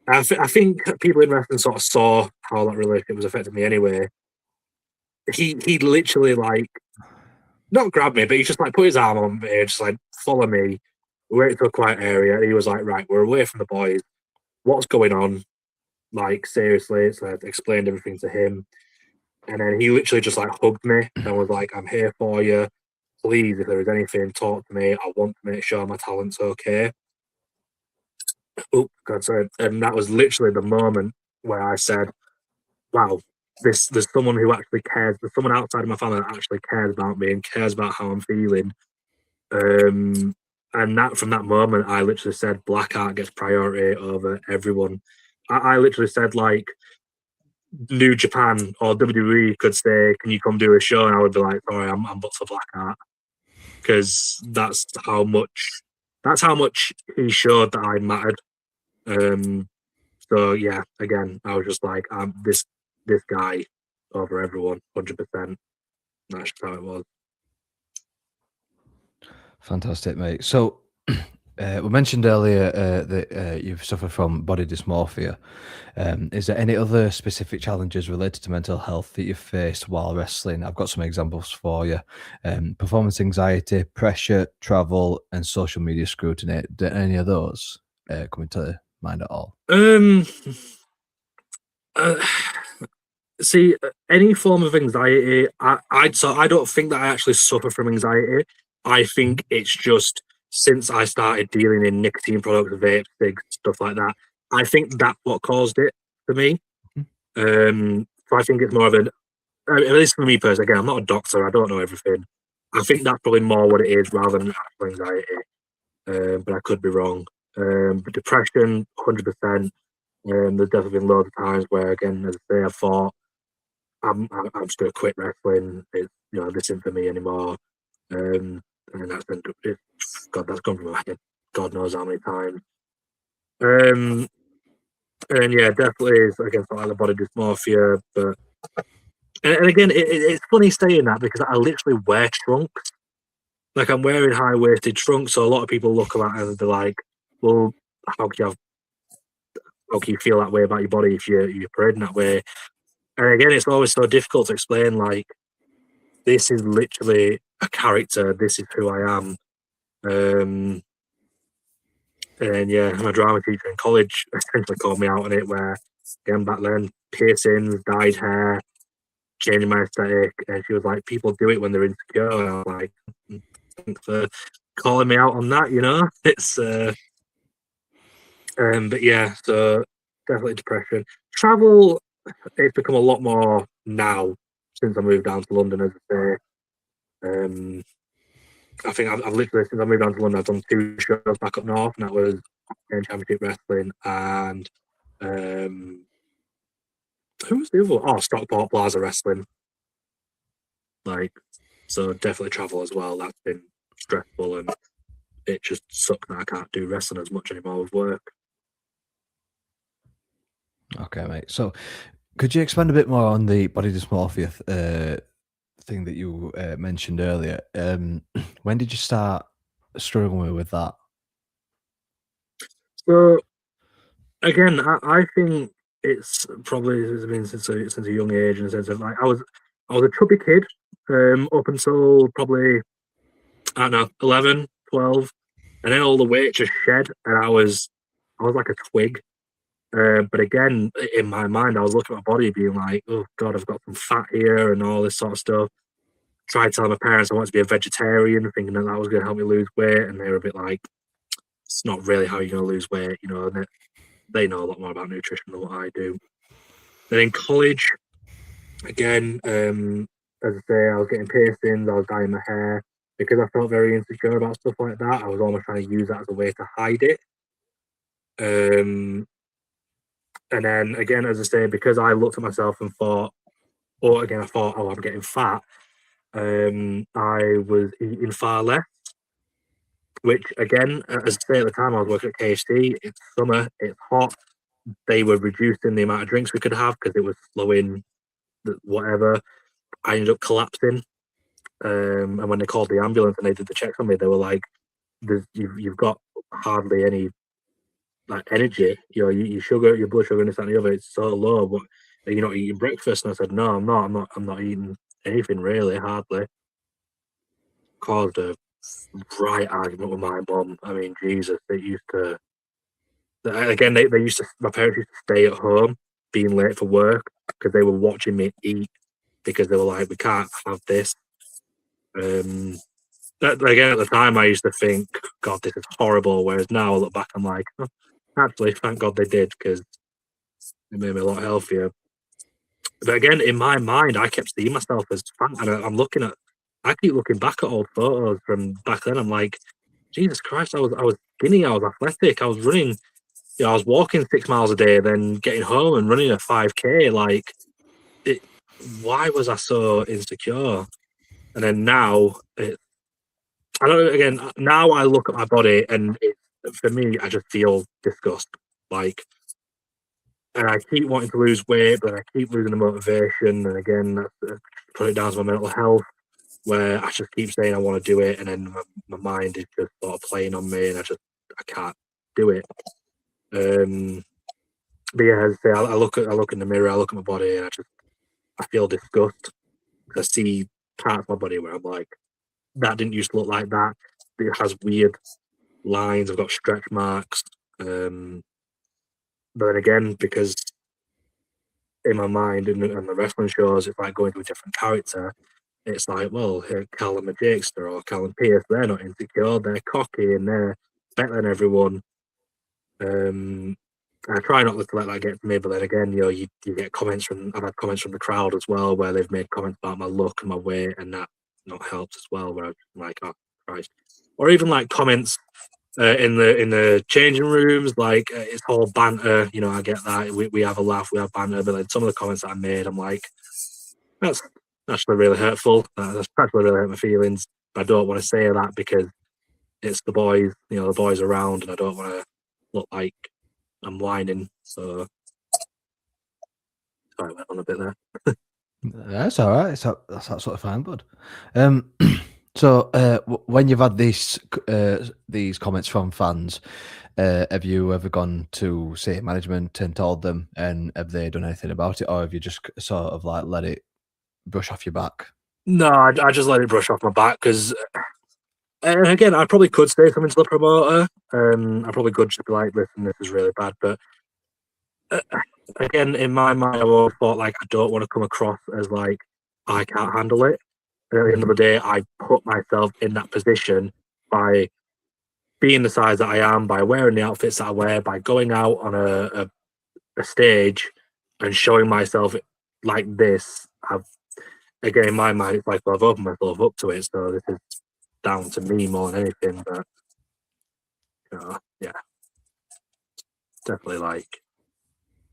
I think people in wrestling sort of saw how that relationship was affecting me anyway. He literally like not grabbed me, but he just like put his arm on me and just like follow me. We went to a quiet area. He was like, "Right, we're away from the boys. What's going on?" Like seriously, so I explained everything to him, and then he literally just like hugged me and was like, "I'm here for you. Please, if there is anything, talk to me. I want to make sure my talent's okay." Oh God, sorry. And that was literally the moment where I said, "Wow, there's someone who actually cares. There's someone outside of my family that actually cares about me and cares about how I'm feeling." And that from that moment, I literally said, "Blackheart gets priority over everyone." I literally said like New Japan or WWE could say, "Can you come do a show?" And I would be like, "Sorry, I'm booked for Blackheart," because that's how much he showed that I mattered. Um, So yeah, again, I was just like, this guy over everyone, 100%. That's just how it was. Fantastic, mate. So, we mentioned earlier that you've suffered from body dysmorphia. Is there any other specific challenges related to mental health that you've faced while wrestling? I've got some examples for you. Performance anxiety, pressure, travel, and social media scrutiny. Do any of those come into mind at all? Um, uh, See, any form of anxiety, I don't think that I actually suffer from anxiety. I Mhm, think it's just since I started dealing in nicotine products, vape, cigs, stuff like that. I think that's what caused it for me. mhm. So I think it's more of at least for me personally. Again, I'm not a doctor. I don't know everything. I think that's probably more what it is rather than actual anxiety. But I could be wrong. But depression, 100%. There's definitely been loads of times where, again, as I say, I thought I'm just going to quit wrestling. This isn't for me anymore. And God, that's gone from my head. God knows how many times. Um, and yeah, definitely is against like the body dysmorphia. But and again, it's funny saying that because I literally wear trunks. like I'm wearing high-waisted trunks, so a lot of people look at it and they're like, "Well, how can you have, how can you feel that way about your body if you're parading that way?" And again, it's always so difficult to explain. Like, this is literally a character. This is who I am. And yeah, my drama teacher in college essentially called me out on it. Where again back then, piercings, dyed hair, changing my aesthetic, and she was like, "People do it when they're insecure." And I was like, "Thanks for calling me out on that." You know, it's but yeah, so definitely depression. Travel, it's become a lot more now since I moved down to London. As I say, I think I've literally, since I moved down to London, I've done 2 shows back up north, and that was Championship Wrestling and who was the other one? Oh, Stockport Plaza Wrestling. Like, so definitely travel as well. That's been stressful, and it just sucks that I can't do wrestling as much anymore with work. Okay, mate. So, could you expand a bit more on the body dysmorphia thing that you mentioned earlier? When did you start struggling with that? So again, I think it's probably has been since a young age, in the sense of like I was a chubby kid up until probably, I don't know, 11, 12, and then all the weight just shed, and I was like a twig. But again, in my mind, I was looking at my body, being like, "Oh God, I've got some fat here," and all this sort of stuff. Tried telling my parents I wanted to be a vegetarian, thinking that that was going to help me lose weight, and they were a bit like, "It's not really how you're going to lose weight," you know. And they know a lot more about nutrition than what I do. Then in college, again, as I say, I was getting piercings, I was dyeing my hair because I felt very insecure about stuff like that. I was almost trying to use that as a way to hide it. Um, and then again, as I say, because I looked at myself and thought, or again, I thought, "Oh, I'm getting fat." I was eating far less, which again, as I say, at the time I was working at KFC. It's summer, it's hot. They were reducing the amount of drinks we could have because it was slowing whatever. I ended up collapsing. And when they called the ambulance and they did the checks on me, they were like, you've got hardly any like energy. You know, your sugar, your blood sugar, and this that, and the other, it's so low. But you're not eating breakfast." And I said, "No, I'm not. I'm not eating anything really, hardly." Caused a right argument with my mum. I mean, Jesus, they used to. Again, they used to. My parents used to stay at home, being late for work because they were watching me eat, because they were like, "We can't have this." Um, again, at the time, I used to think, "God, this is horrible." Whereas now, I look back, I'm like, "Oh, actually, thank God they did, because it made me a lot healthier." But again, in my mind, I kept seeing myself as fat, and I keep looking back at old photos from back then. I'm like, Jesus Christ, I was skinny, I was athletic, I was running, I was walking 6 miles a day, then getting home and running a 5K. Like, it, why was I so insecure? And then now, I don't know. Again, now I look at my body, and for me, I just feel disgust. Like, and I keep wanting to lose weight, but I keep losing the motivation. And again, put it down to my mental health, where I just keep saying I want to do it, and then my mind is just sort of playing on me, and I can't do it. But yeah, as I say, I look in the mirror, I look at my body, and I feel disgust. I see parts of my body where I'm like, that didn't used to look like that. It has weird lines. I've got stretch marks. But then again, because in my mind and the wrestling shows, it's like going to a different character. It's like, well, Callam and Jakester or Callam Pierce, they're not insecure, they're cocky and they're better than everyone. I try not to let that get to me, but then again, you get comments I've had comments from the crowd as well, where they've made comments about my look and my weight, and that not helps as well. Where I'm like, "Oh Christ," or even like comments in the changing rooms, like it's all banter. You know, I get that we have a laugh, we have banter, but then some of the comments that I made, I'm like, that's actually really hurtful. That's actually really hurt my feelings. But I don't want to say that because it's the boys, the boys around, and I don't want to look like I'm whining. So sorry, I went on a bit there. That's all right. That's absolutely fine, bud. So, when you've had these comments from fans, have you ever gone to say management and told them, and have they done anything about it, or have you just sort of like let it brush off your back? No, I just let it brush off my back because, and again, I probably could say something to the promoter. I probably could just be like, "Listen, this is really bad." But uh, again, in my mind, I've always thought like I don't want to come across as like I can't handle it. And at the end of Mhm. the day, I put myself in that position by being the size that I am, by wearing the outfits that I wear, by going out on a stage and showing myself like this. I've again in my mind, it's like well, I've opened myself up to it, so this is down to me more than anything. But yeah, definitely like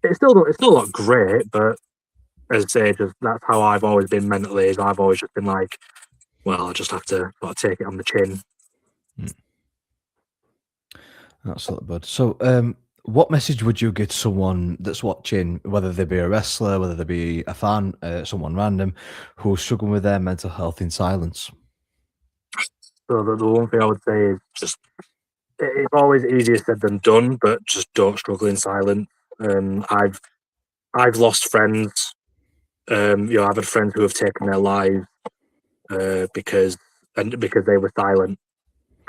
it's still not great, but as I say, just that's how I've always been mentally. Is I've always just been like, well, I just have to sort of take it on the chin. Mm, absolutely, bud. So, what message would you give to someone that's watching, whether they be a wrestler, whether they be a fan, someone random, who's struggling with their mental health in silence? So the one thing I would say is just it's always easier said than done, but just don't struggle in silence. I've lost friends. I've had friends who have taken their lives because they were silent.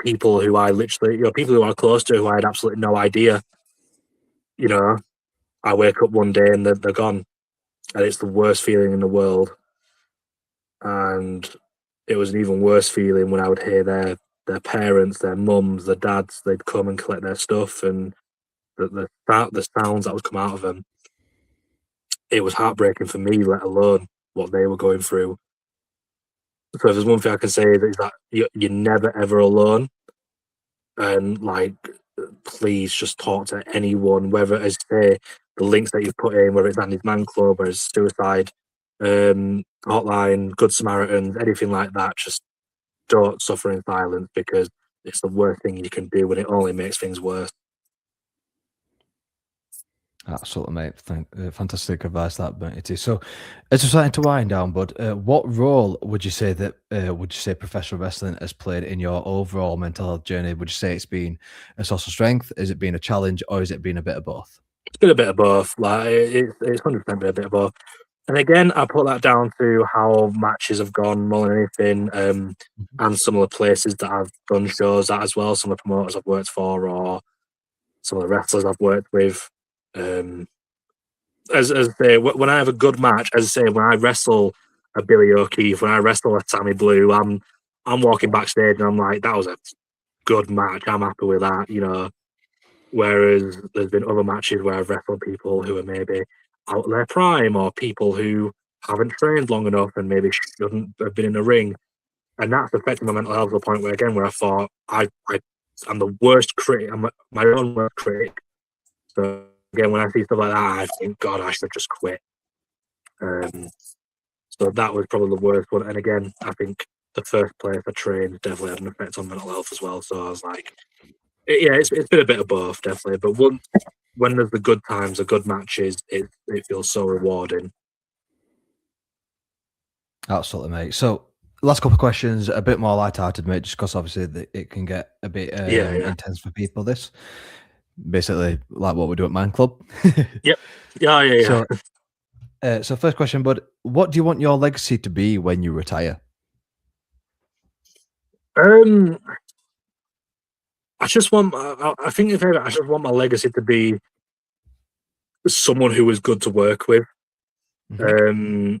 People who I literally, people who are close to, who I had absolutely no idea. You know, I wake up one day and they're gone, and it's the worst feeling in the world. And it was an even worse feeling when I would hear their parents, their mums, their dads. They'd come and collect their stuff, and the sounds that would come out of them. It was heartbreaking for me, let alone what they were going through. So if there's one thing I can say is that you're never ever alone, and like please just talk to anyone, whether as say the links that you've put in, whether it's Andy's Man Club or it's suicide hotline, Good Samaritans, anything like that. Just don't suffer in silence because it's the worst thing you can do, and it only makes things worse. Absolutely, mate. Fantastic advice that, mate. It is. So, as we're starting to wind down, bud, what role would you say that would you say professional wrestling has played in your overall mental health journey? Would you say it's been a source of strength? Is it been a challenge, or is it been a bit of both? It's been a bit of both. Like it's 100% been a bit of both. And again, I put that down to how matches have gone more than anything, Mhm. and some of the places that I've done shows at as well. Some of the promoters I've worked for, or some of the wrestlers I've worked with. Um, as they, when I have a good match, as I say, when I wrestle a Billy O'Keefe, when I wrestle a Sammy Blue, I'm walking backstage and I'm like, that was a good match. I'm happy with that. Whereas there's been other matches where I've wrestled people who are maybe out of their prime or people who haven't trained long enough and maybe shouldn't have been in the ring. And that's affecting my mental health to the point where, again, where I thought I'm the worst critic, I'm my own worst critic. So, again, when I see stuff like that, I think, God, I should just quit. Um, so that was probably the worst one. And again, I think the first place I trained definitely had an effect on mental health as well. So I was like, yeah, it's been a bit of both, definitely. But when there's the good times, the good matches, it feels so rewarding. Absolutely, mate. So, last couple of questions, a bit more light-hearted, mate, just because obviously it can get a bit Yeah, yeah. intense for people. This basically like what we do at Man Club. Yep. Yeah, yeah, So, so first question, bud, what do you want your legacy to be when you retire? yeah. I just want. I think if ever, I just want my legacy to be someone who was good to work with. Mhm. Um,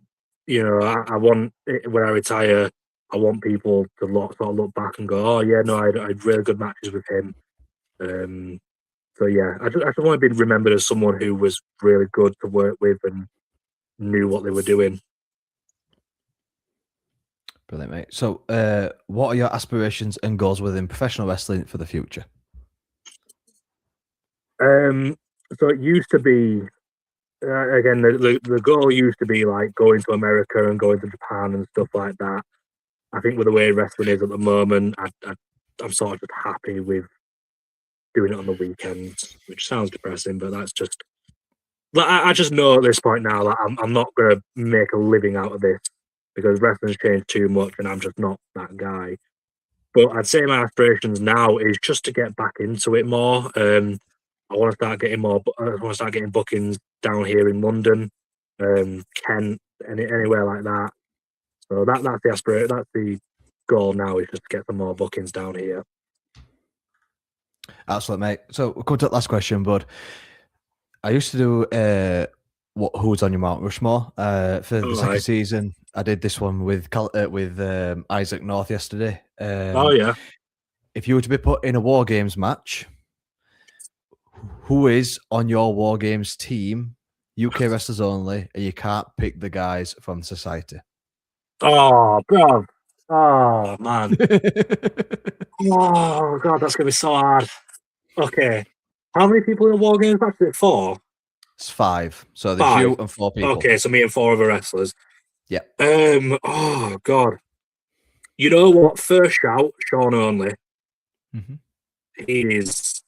I want when I retire, I want people to sort of look back and go, "Oh yeah, no, I had really good matches with him." Um, so yeah, I just want to be remembered as someone who was really good to work with and knew what they were doing. Brilliant, mate. So, what are your aspirations and goals within professional wrestling for the future? Um, so it used to be again the goal used to be like going to America and going to Japan and stuff like that. I think with the way wrestling is at the moment, I'm sort of just happy with doing it on the weekends, which sounds depressing, but that's just like I just know at this point now that I'm not gonna make a living out of this because wrestling's changed too much, and I'm just not that guy. But I'd say my aspirations now is just to get back into it more. I want to start getting more. I want to start getting bookings down here in London, Kent, anywhere like that. So that's the aspiration. That's the goal now, is just to get some more bookings down here. Absolutely, mate. So we'll come to the last question, bud. I used to do who's on your Mount Rushmore for the second season. I did this one with Isaac North yesterday. Oh yeah. If you were to be put in a War Games match, who is on your War Games team? UK wrestlers only, and you can't pick the guys from society. Oh, bro. Oh man. Oh god, that's gonna be so hard. Okay. How many people in a War Games match is it? 4? It's 5. So there's you and 4 people. Okay, so me and 4 other wrestlers. Yeah. Oh god. You know what? First shout, Sean Only. Mm-hmm. He is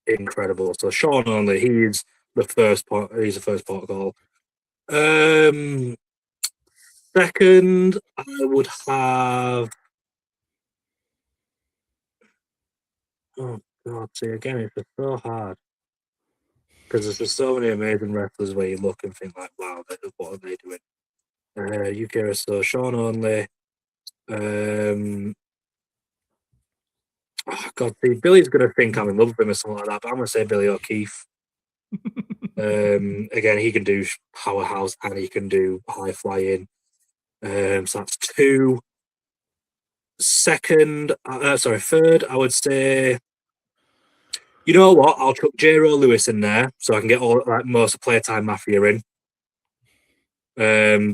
incredible. So Sean Only, he's the first part. He's the first port of call. Second, I would have. Oh god! See, again, it's just so hard because there's just so many amazing wrestlers where you look and think like, "Wow, what are they doing?" UK wrestler Sean Only. Oh god, see, Billy's gonna think I'm in love with him or something like that, but I'm gonna say Billy O'Keefe. Again, he can do powerhouse and he can do high flying. So that's 2. Third, I would say. You know what? I'll chuck J-Ro Lewis in there so I can get all most of Playtime Mafia in.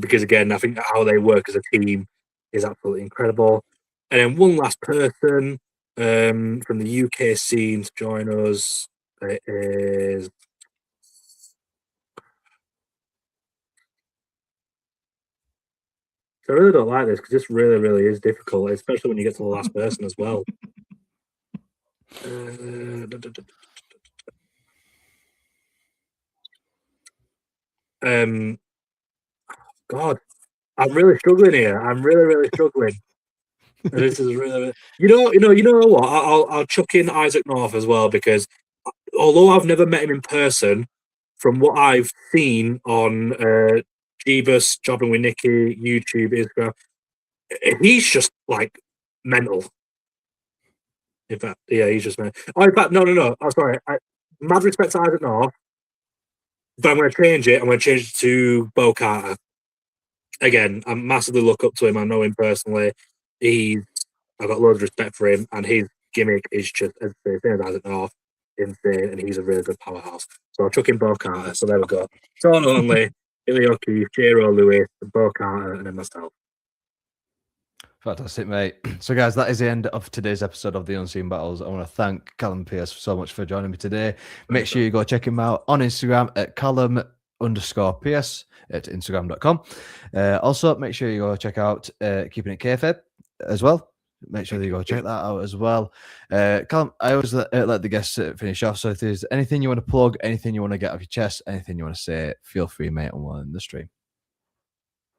Because again, I think how they work as a team is absolutely incredible. And then one last person from the UK scene to join us. It is. I really don't like this because this really, really is difficult, especially when you get to the last person as well. God, I'm really struggling here. I'm really, really struggling. This is really, you know what? I'll chuck in Isaac North as well because although I've never met him in person, from what I've seen on Jeebus, Jobbing with Nikki, YouTube, Instagram, he's just like mental. In fact, yeah, he's just mental. Oh, in fact, no. I'm sorry. Mad respect to Isaac North, but I'm going to change it. I'm going to change it to Bo Carter. Again, I massively look up to him. I know him personally. I've got loads of respect for him, and his gimmick is just as the same as Isaac North, insane, and he's a really good powerhouse. So I'll chuck in Bo Carter. So there we go. Sean Only, Billy O'Keefe, J-Ro Lewis, Bo Carter, and then myself. Fantastic, mate. So, guys, that is the end of today's episode of the Unseen Battles. I want to thank Callam Pierce so much for joining me today. Make sure you go check him out on Instagram at Callam_Pierce at Instagram.com. Also, make sure you go check out Keeping It Kayfabe as well. Make sure that you go check that out as well. Callam, I always let the guests finish off. So if there's anything you want to plug, anything you want to get off your chest, anything you want to say, feel free, mate, on one in the stream.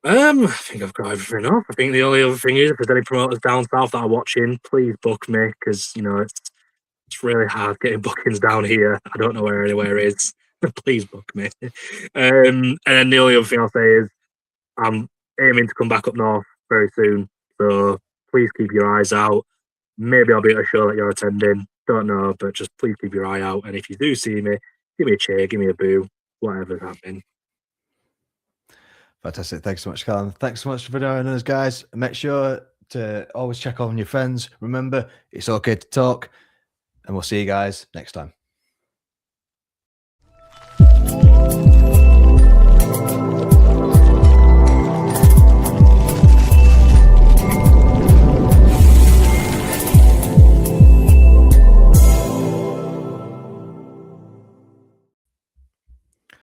I think I've got everything up. I think the only other thing is, if there's any promoters down south that are watching, please book me because it's really hard getting bookings down here. I don't know where anywhere is. Please book me. And then the only other thing I'll say is I'm aiming to come back up north very soon. So please keep your eyes out. Maybe I'll be at a show that you're attending. Don't know, but just please keep your eye out. And if you do see me, give me a cheer, give me a boo, whatever's happening. Fantastic. Thanks so much, Callam. Thanks so much for joining us, guys. Make sure to always check on your friends. Remember, it's okay to talk, and we'll see you guys next time.